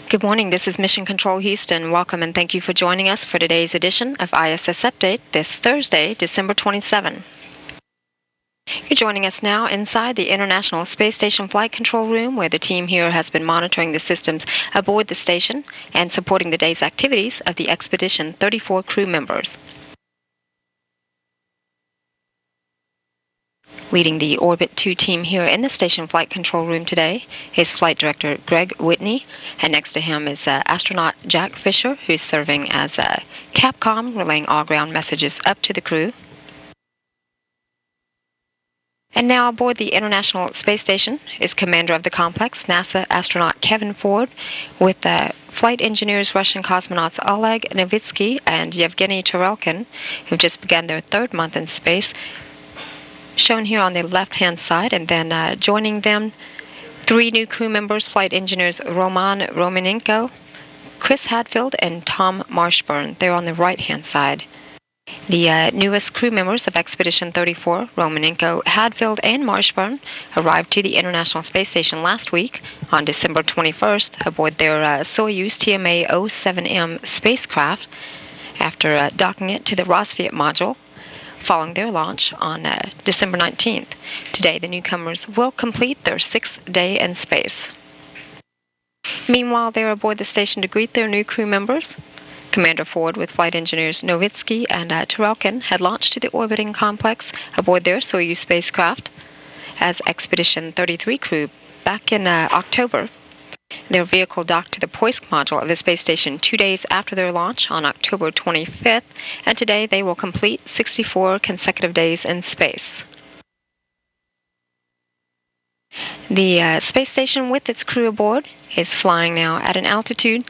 Good morning, this is Mission Control Houston. Welcome and thank you for joining us for today's edition of ISS Update this Thursday, December 27. You're joining us now inside the International Space Station Flight Control Room, where the team here has been monitoring the systems aboard the station and supporting the day's activities of the Expedition 34 crew members. Leading the Orbit 2 team here in the Station Flight Control Room today is Flight Director Greg Whitney, and next to him is astronaut Jack Fisher, who's serving as Capcom, relaying all ground messages up to the crew. And now aboard the International Space Station is Commander of the Complex, NASA astronaut Kevin Ford, with flight engineers Russian cosmonauts Oleg Novitsky and Yevgeny Tarelkin, who've just begun their third month in space, shown here on the left-hand side, and then joining them, three new crew members, flight engineers Roman Romanenko, Chris Hadfield, and Tom Marshburn. They're on the right-hand side. The newest crew members of Expedition 34, Romanenko, Hadfield, and Marshburn, arrived to the International Space Station last week on December 21st aboard their Soyuz TMA-07M spacecraft after docking it to the Rossviet module following their launch on December 19th. Today, the newcomers will complete their sixth day in space. Meanwhile, they're aboard the station to greet their new crew members. Commander Ford, with flight engineers Novitsky and Tarelkin, had launched to the orbiting complex aboard their Soyuz spacecraft as Expedition 33 crew back in October. Their vehicle docked to the Poisk module of the space station 2 days after their launch on October 25th, and today they will complete 64 consecutive days in space. The space station with its crew aboard is flying now at an altitude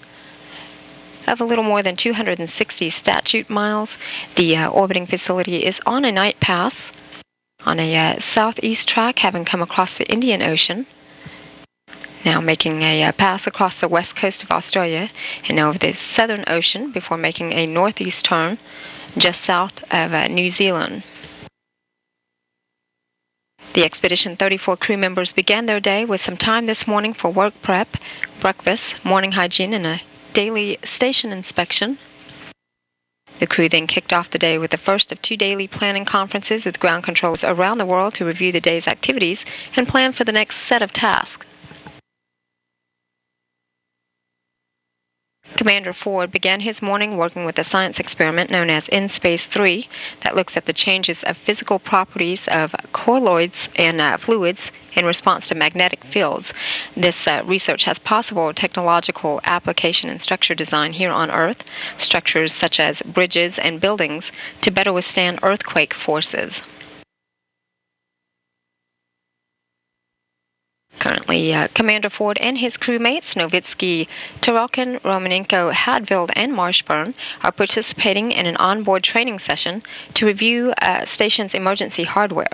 of a little more than 260 statute miles. The orbiting facility is on a night pass on a southeast track, having come across the Indian Ocean, now making a pass across the west coast of Australia and over the Southern Ocean before making a northeast turn just south of New Zealand. The Expedition 34 crew members began their day with some time this morning for work prep, breakfast, morning hygiene, and a daily station inspection. The crew then kicked off the day with the first of 2 daily planning conferences with ground controllers around the world to review the day's activities and plan for the next set of tasks. Commander Ford began his morning working with a science experiment known as In Space 3 that looks at the changes of physical properties of colloids and fluids in response to magnetic fields. This research has possible technological application in structure design here on Earth, structures such as bridges and buildings to better withstand earthquake forces. Currently, Commander Ford and his crewmates, Novitsky, Tarelkin, Romanenko, Hadfield, and Marshburn, are participating in an onboard training session to review station's emergency hardware.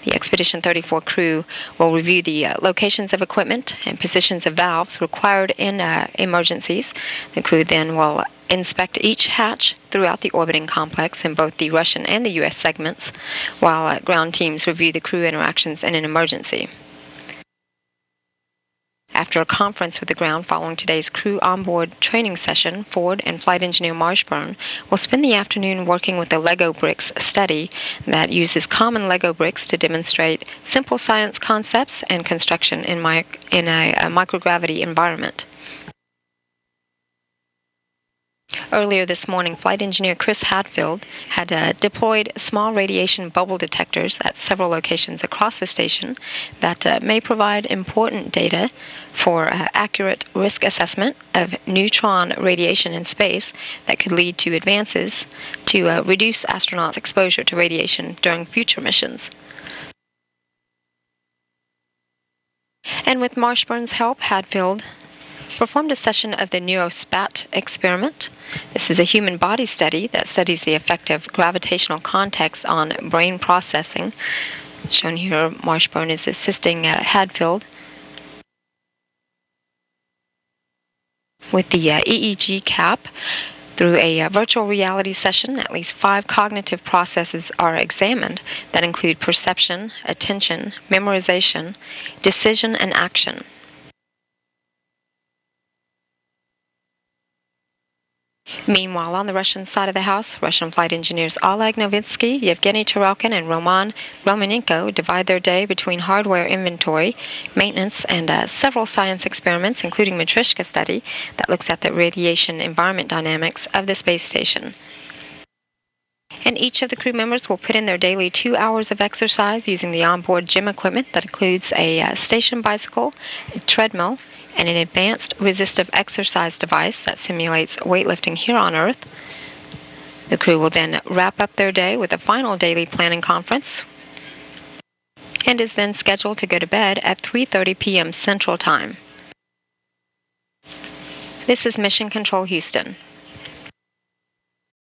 The Expedition 34 crew will review the locations of equipment and positions of valves required in emergencies. The crew then will inspect each hatch throughout the orbiting complex in both the Russian and the U.S. segments, while ground teams review the crew interactions in an emergency. After a conference with the ground following today's crew onboard training session, Ford and flight engineer Marshburn will spend the afternoon working with the Lego bricks study that uses common Lego bricks to demonstrate simple science concepts and construction in a microgravity environment. Earlier this morning, flight engineer Chris Hadfield had deployed small radiation bubble detectors at several locations across the station that may provide important data for accurate risk assessment of neutron radiation in space that could lead to advances to reduce astronauts' exposure to radiation during future missions. And with Marshburn's help, Hadfield performed a session of the NeuroSpat experiment. This is a human body study that studies the effect of gravitational context on brain processing. Shown here, Marshburn is assisting Hadfield with the EEG cap. Through a virtual reality session, at least 5 cognitive processes are examined that include perception, attention, memorization, decision, and action. Meanwhile, on the Russian side of the house, Russian flight engineers Oleg Novitsky, Yevgeny Tarelkin, and Roman Romanenko divide their day between hardware inventory, maintenance, and several science experiments, including Matryoshka study that looks at the radiation environment dynamics of the space station. And each of the crew members will put in their daily 2 hours of exercise using the onboard gym equipment that includes a station bicycle, a treadmill, and an advanced resistive exercise device that simulates weightlifting here on Earth. The crew will then wrap up their day with a final daily planning conference and is then scheduled to go to bed at 3:30 p.m. Central Time. This is Mission Control Houston.